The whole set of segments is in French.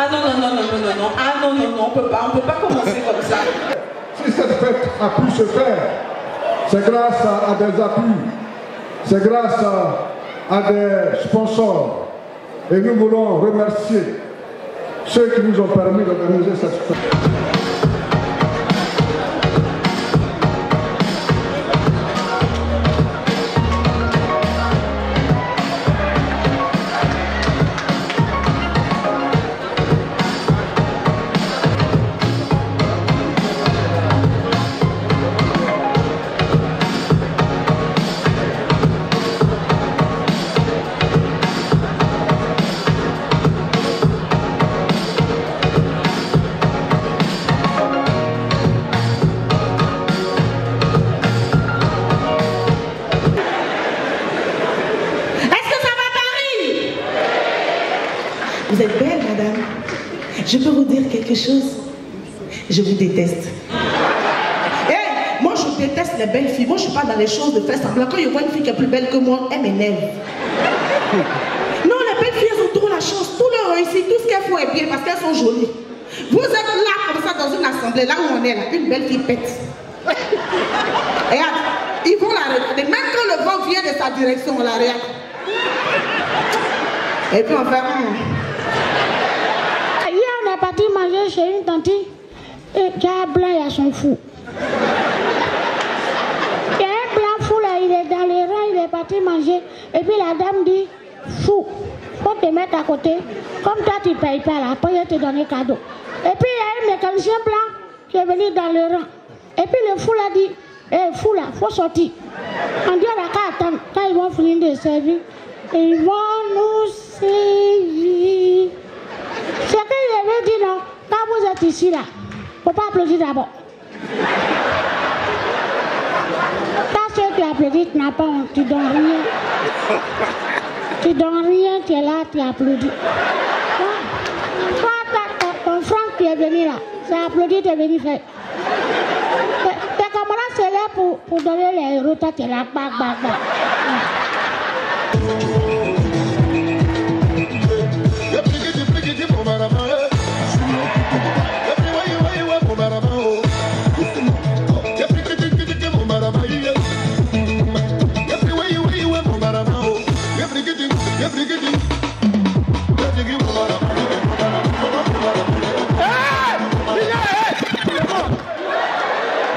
Ah non, non, non, non, non, non, non. Ah non, non, non, on peut pas commencer comme ça. Si cette fête a pu se faire, c'est grâce à des appuis, c'est grâce à des sponsors. Et nous voulons remercier ceux qui nous ont permis d'organiser cette fête. Vous êtes belle, madame. Je peux vous dire quelque chose? Je vous déteste. Hey, moi, je déteste les belles filles. Moi, je ne suis pas dans les choses de faire semblant. Quand je vois une fille qui est plus belle que moi, elle m'énerve. Non, les belles filles, elles ont trop la chance. Tout leur réussit, tout ce qu'elles font est bien parce qu'elles sont jolies. Vous êtes là, comme ça, dans une assemblée, là où on est, là, une belle fille pète. Et regarde, ils vont la regarder. Même quand le vent vient de sa direction, on la regarde. Et puis on fait... Hier, on est parti manger chez une tante et qui a un blanc, il a son fou. Il y a un blanc fou là, il est dans les rangs, il est parti manger. Et puis la dame dit, fou, faut te mettre à côté. Comme toi, tu ne payes pas là, après je te donne cadeau. Et puis il y a un mécanicien blanc qui est venu dans le rang. Et puis le fou l'a dit, fou là, faut sortir. On dit on n'a qu'à attendre, quand ils vont finir de servir, ils vont nous servir. C'est qu'il avait dit non, quand vous êtes ici là, il ne faut pas applaudir d'abord. Quand tu applaudis, tu n'as pas honte, tu ne donnes rien. Tu ne donnes rien, tu es là, tu applaudis. Quand ton frère qui est venu là, c'est applaudi, tu es venu faire. Tes camarades c'est là pour donner les héros, toi tu es là, bac.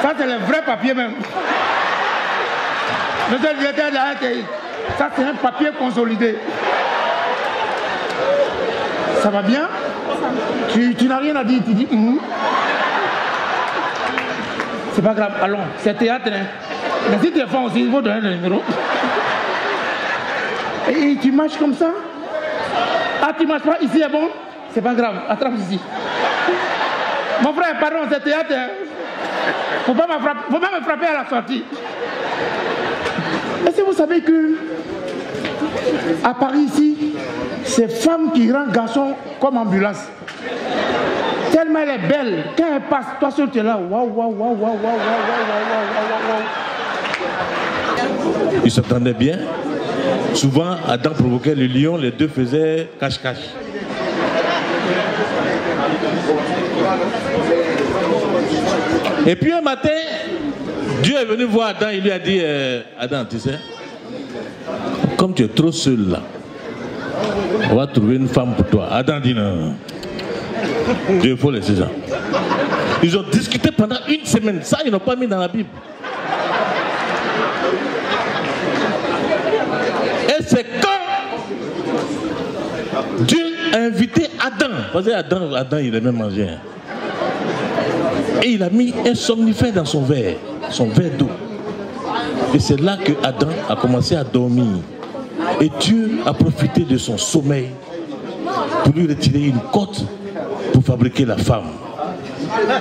Ça c'est le vrai papier même. Monsieur le directeur de la RTI, ça c'est un papier consolidé. Ça va bien? Tu n'as rien à dire, tu dis C'est pas grave, allons, c'est théâtre. Hein. Mais si tu es fort aussi, il faut donner le numéro. Et tu marches comme ça? Ah, tu marches pas, ici est bon? C'est pas grave, attrape ici. Mon frère, pardon, c'est théâtre. Hein. Faut pas me frapper à la sortie. Est-ce que vous savez que à Paris ici, c'est femme qui rend garçon comme ambulance. Tellement elle est belle, quand elle passe, toi seul tu es là, waouh. Ils s'entendaient bien. Souvent, Adam provoquait le lion, les deux faisaient cache-cache. Et puis un matin, Dieu est venu voir Adam, il lui a dit, Adam, tu sais, comme tu es trop seul là, on va trouver une femme pour toi. Adam dit non. Dieu, il faut laisser ça. Ils ont discuté pendant une semaine. Ça, ils n'ont pas mis dans la Bible. Et c'est quand Dieu a invité Adam. Parce que Adam, il aimait manger. Et il a mis un somnifère dans son verre d'eau. Et c'est là que Adam a commencé à dormir. Et Dieu a profité de son sommeil pour lui retirer une côte pour fabriquer la femme.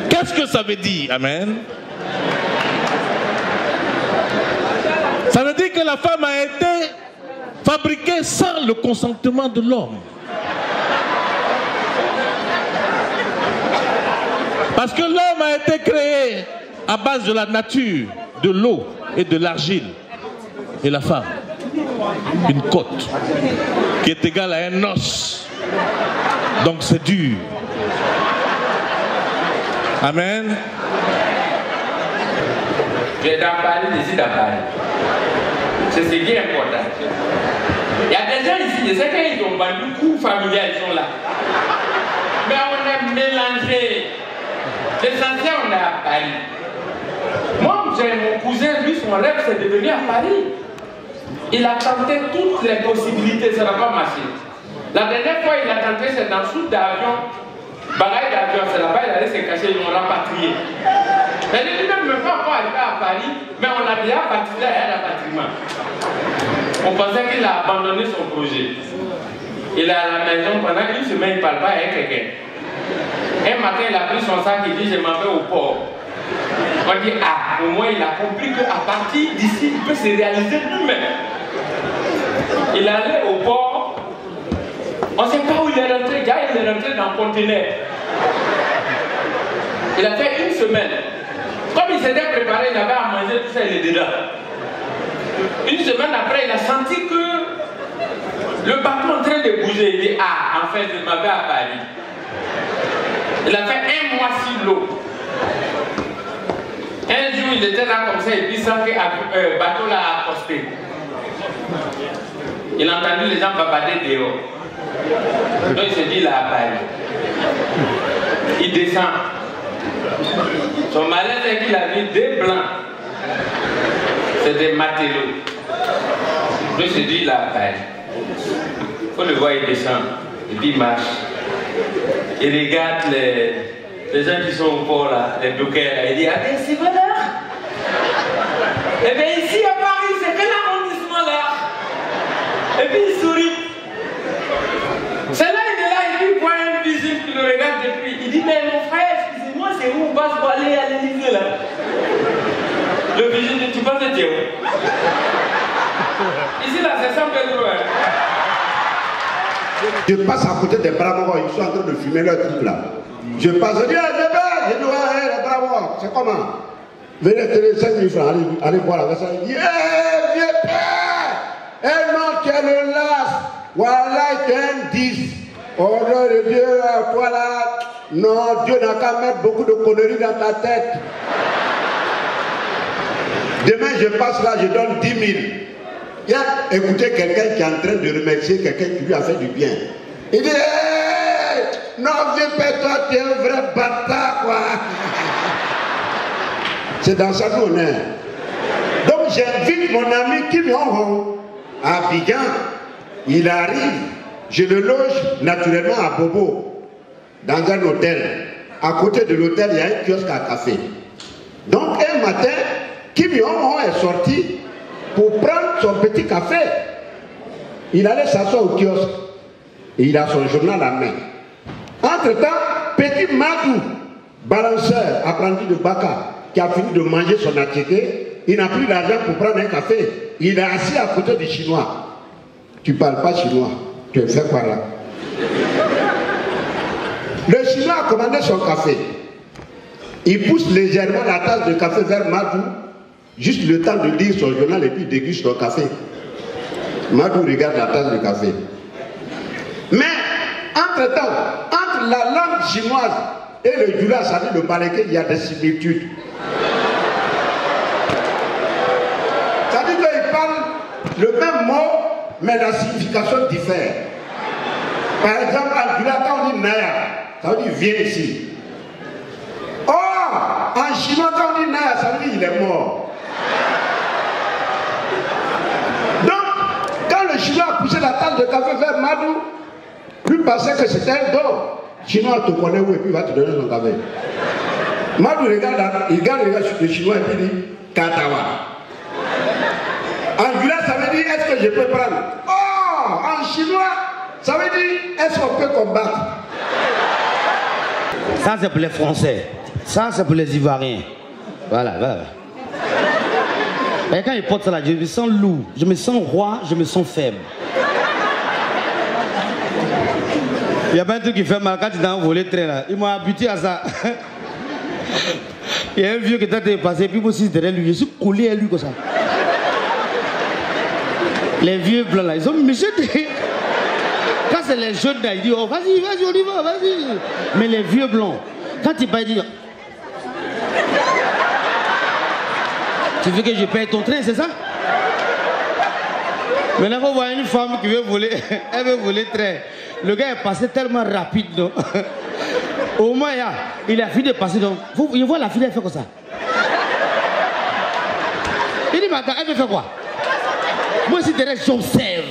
Qu'est-ce que ça veut dire? Amen. Ça veut dire que la femme a été fabriquée sans le consentement de l'homme. Parce que l'homme a été créé à base de la nature, de l'eau et de l'argile. Et la femme, une côte qui est égale à un os. Donc c'est dur. Amen. Tu es dans Paris, décide à Paris. C'est ce qui est important. Il y a des gens ici, je sais qu'ils ont vendu coups familial, ils sont là. Mais on a mélangé. L'essentiel, on est à Paris. Moi, j'ai mon cousin, lui, son rêve, c'est de venir à Paris. Il a tenté toutes les possibilités, ça n'a pas marché. La dernière fois, il a tenté, c'est dans le sous d'avion. Bagaille d'avion, c'est là-bas, il allait se cacher, ils l'ont rapatrié. Mais il dit même pas encore arrivé à Paris, mais on l'a déjà baptisé à un rapatriement. On pensait qu'il a abandonné son projet. Il est à la maison pendant une semaine, il ne parle pas avec quelqu'un. Un matin, il a pris son sac, il dit je m'en vais au port. On dit ah, au moins il a compris qu'à partir d'ici, il peut se réaliser lui-même. Il est allé au port, on ne sait pas où il est rentré, gars, il est rentré dans le conteneur. Il a fait une semaine. Comme il s'était préparé, il avait à manger, tout ça, il est dedans. Une semaine après, il a senti que le bateau est en train de bouger. Il dit ah, en fait, je m'en vais à Paris. Il a fait un mois sur l'eau. Un jour, il était là comme ça, et puis sans que le bateau l'a accosté. Il a entendu les gens babader dehors. Donc il se dit là à Paris. Il descend. Son malaise est qu'il a vu deux blancs. C'est des matelots. Donc il se dit là à Paris. Il faut le voir, il descend. Et puis il marche. Il regarde les gens qui sont au port là, les bloqués là. Il dit, ah ben c'est vrai là. Eh bien ici à Paris, c'est quel arrondissement là? Et puis il sourit. C'est là, il est là, et puis il voit un vigile qui le regarde depuis. Il dit, mais mon frère, excusez-moi, c'est où on passe pour aller à l'Élysée là? Le vigile dit, tu passes de Dieu. Ici là, c'est ça que loin. Je passe à côté des bravos, ils sont en train de fumer leur truc là. Je passe, je dis, je dis, les bravos, c'est comment? Venez tenir 5 000 francs, allez boire avec ça. Il dit, vieux père! Eh non, tu es le las! Voilà, tu es un 10. Oh nom de Dieu, toi là, non, Dieu n'a qu'à mettre beaucoup de conneries dans ta tête. Demain, je passe là, je donne 10 000. Il y a écouté quelqu'un qui est en train de remercier quelqu'un qui lui a fait du bien. Il dit, hey, non, vieux père, toi, tu es un vrai bâtard, quoi. C'est dans ça qu'on est. Donc, j'invite mon ami Kim Jong-un à Abidjan. Il arrive, je le loge naturellement à Bobo, dans un hôtel. À côté de l'hôtel, il y a un kiosque à café. Donc, un matin, Kim Jong-un est sorti pour prendre son petit café. Il allait s'asseoir au kiosque. Et il a son journal à la main. Entre-temps, petit Madou, balanceur, apprenti de Baka, qui a fini de manger son attiqué, il n'a plus d'argent pour prendre un café. Il est assis à côté du Chinois. Tu ne parles pas chinois. Tu es fait par là. Le Chinois a commandé son café. Il pousse légèrement la tasse de café vers Madou. Juste le temps de lire son journal et puis déguste son café. Madou regarde la tasse de café. Mais, entre-temps, entre la langue chinoise et le Jula, ça dit le Malaiké, il y a des similitudes. Ça dit qu'ils parlent le même mot, mais la signification diffère. Par exemple, en Jula, quand on dit Naya, ça veut dire viens ici. Or, en chinois, quand on dit Naya, ça veut dire il est mort. Le Chinois a poussé la tasse de café vers Madou. Lui pensait que c'était un don. Chinois te connaît où et puis il va te donner son café. Madou regarde le Chinois et puis dit Katawa. En Jula, ça veut dire est-ce que je peux prendre? Oh, en chinois, ça veut dire est-ce qu'on peut combattre? Ça c'est pour les Français. Ça c'est pour les Ivoiriens. Voilà, voilà. Et quand il porte ça là, je me sens lourd, je me sens roi, je me sens faible. Il n'y a pas un truc qui fait mal quand tu t'es envolé très là. Ils m'ont habitué à ça. Il y a un vieux qui était passé, puis moi aussi derrière lui, je suis collé à lui comme ça. Les vieux blancs là, ils ont méchés. Quand c'est les jeunes là, ils disent, oh vas-y, vas-y, on y va, vas-y. Mais les vieux blancs, quand ils parlent, ils disent, tu veux que je paye ton train, c'est ça? Maintenant, vous voyez une femme qui veut voler, elle veut voler le train. Le gars est passé tellement rapide, non? Au moins, il a fini de passer, donc, il voit la fille, elle fait comme ça. Il dit, mais attends, elle veut faire quoi? Moi, si derrière, j'observe.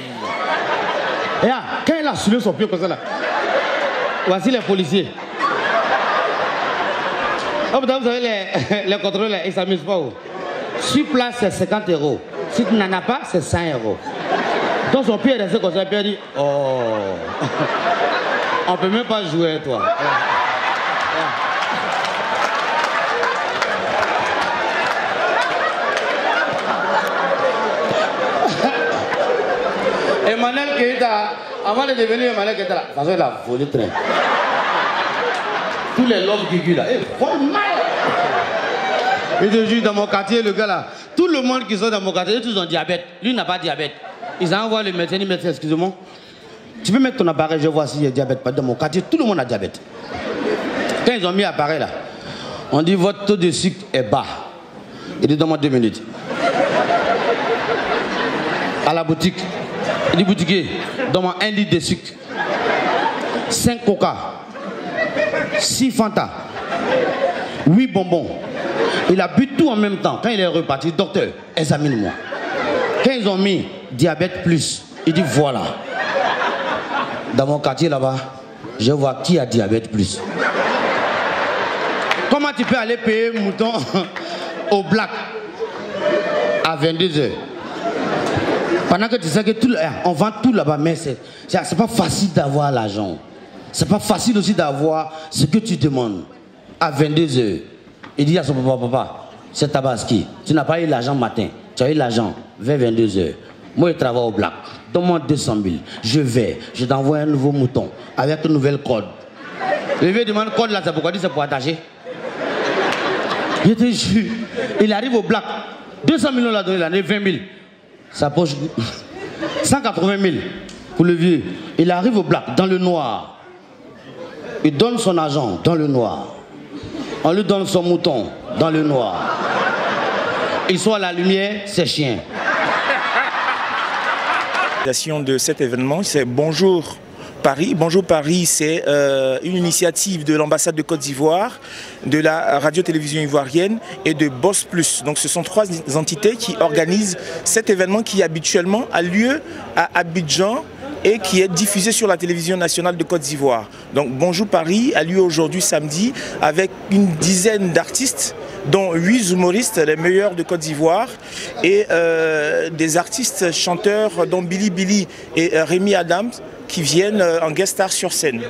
Et là, quand elle a soulevé son pied comme ça, là, voici les policiers. Oh, vous savez, les contrôleurs, ils ne s'amusent pas. Sur place, c'est 50 €. Si tu n'en as pas, c'est 100 €. Donc son pied est resté comme ça, et puis elle dit, oh, on ne peut même pas jouer, toi. Emmanuel Keïta, avant de devenir Emmanuel Keïta, de toute façon, il a volé le train. Tous les lobes qui là, il vole mal. Et je jure, dans mon quartier, le gars là, tout le monde qui sont dans mon quartier, tous ont diabète. Lui n'a pas de diabète. Ils envoient le médecin, il me dit, excusez-moi, tu peux mettre ton appareil, je vois s'il y a diabète. Dans mon quartier, tout le monde a diabète. Quand ils ont mis l'appareil là, on dit votre taux de sucre est bas. Il dit, donne-moi 2 minutes. À la boutique, il dit, boutiquier, donne-moi 1 litre de sucre, 5 coca, 6 Fanta, 8 bonbons. Il a bu tout en même temps. Quand il est reparti, docteur, examine-moi. Quand ils ont mis diabète plus, il dit voilà. Dans mon quartier là-bas, je vois qui a diabète plus. Comment tu peux aller payer mouton au black à 22 h? Pendant que tu sais que tout, on vend tout là-bas, mais c'est pas facile d'avoir l'argent. C'est pas facile aussi d'avoir ce que tu demandes à 22 h. Il dit à son papa, c'est Tabaski, tu n'as pas eu l'argent matin, tu as eu l'argent vers 22 h. Moi, je travaille au black, donne-moi 200 000, je t'envoie un nouveau mouton avec une nouvelle code. Le vieux demande code là, c'est pourquoi c'est pour attacher. Je te jure, il arrive au black, 200 millions l'a donné, il a donné 20 000. Sa poche, 180 000 pour le vieux. Il arrive au black, dans le noir. Il donne son argent dans le noir. On lui donne son mouton dans le noir. Il soit à la lumière, c'est chien. De cet événement, c'est Bonjour Paris. Bonjour Paris, c'est une initiative de l'ambassade de Côte d'Ivoire, de la radio-télévision ivoirienne et de Boss Plus. Donc ce sont 3 entités qui organisent cet événement qui habituellement a lieu à Abidjan et qui est diffusé sur la télévision nationale de Côte d'Ivoire. Donc Bonjour Paris a lieu aujourd'hui samedi avec une dizaine d'artistes, dont 8 humoristes, les meilleurs de Côte d'Ivoire, et des artistes chanteurs dont Billy Billy et Rémi Adams qui viennent en guest star sur scène.